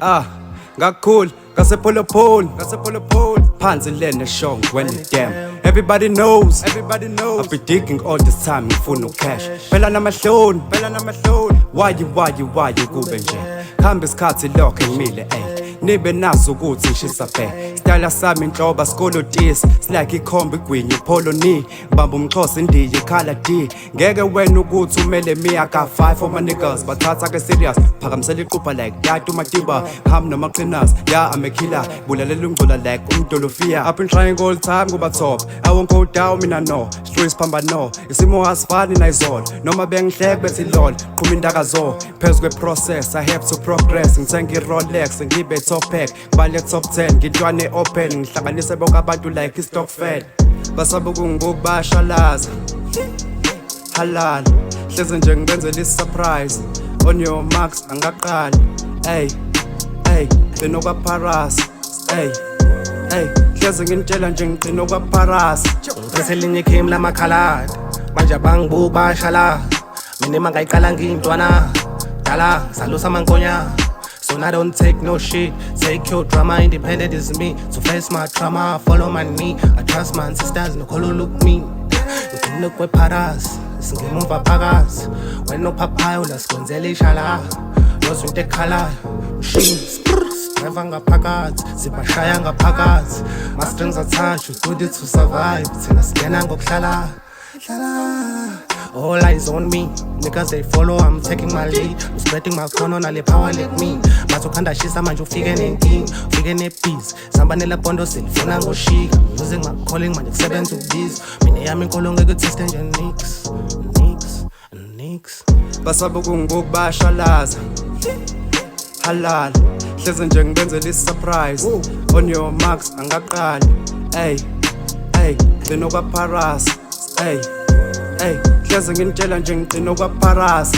Ngakhulu ngasepolo phansi lena shong when it damn everybody knows I've been digging all this time ngifuna cash phela namahloni why you kube nje khamba isikhathi lokho ngimile nibe nazo ukuthi ngishisa bhe style sami inhloba skolotisi like ikhomba igwinyi polo ni bamba umxhosa indiye ikhala D ngeke wena ukuthi umele miya ka 5 for my niggas bathatha ke serious phakamisela iqupha like that umatiba ham namaqhinas yeah I'm a killer bulalela ungcola like umdolofia I've been trying all time kuba top I won't go down mina no stress phamba no isimo asifani nayizolo noma bengihleke bethi lol qhuma indaka zo phezu kwe process I have to progress ngithenga i Rolex ngibe top pack bale top 10 ngintwane open ngihlanganise bonke abantu like stock fed basaba kungubashalaza halal hleze nje ngibenzela surprise on your marks angaqala ngino kwa Paras hleze ngintshela nje ngino kwa Paras ngiphethe linye game lamakhaladi manje abangibuba shala mina mangayiqala ngintwana dala salusa amankonya. So I don't take no shit, take your drama, independent is me. So face my trauma, follow my knee. I trust my sisters, no color look me. You can look with paras, singing move pagas. When no papaya, let's go and shala. Those with the color, machines, never got packets, Sipashayanga packets. My strings attached, you do it to survive. Tina skin and go kala. All eyes on me, niggas they follow, I'm taking my lead. I'm spreading my phone on all the power like me. Matokanda shisa manjo figure peace. Sambanela bondo still phone and go chic. I'm using my calling man 7 to bees. Mini yami kolonga good system and nicks. Basaba kungubashalaza halal hleze nje ngibenzela surprise on your marks angaqala ngino kwa Paras hleze ngintshela nje ngino kwa Paras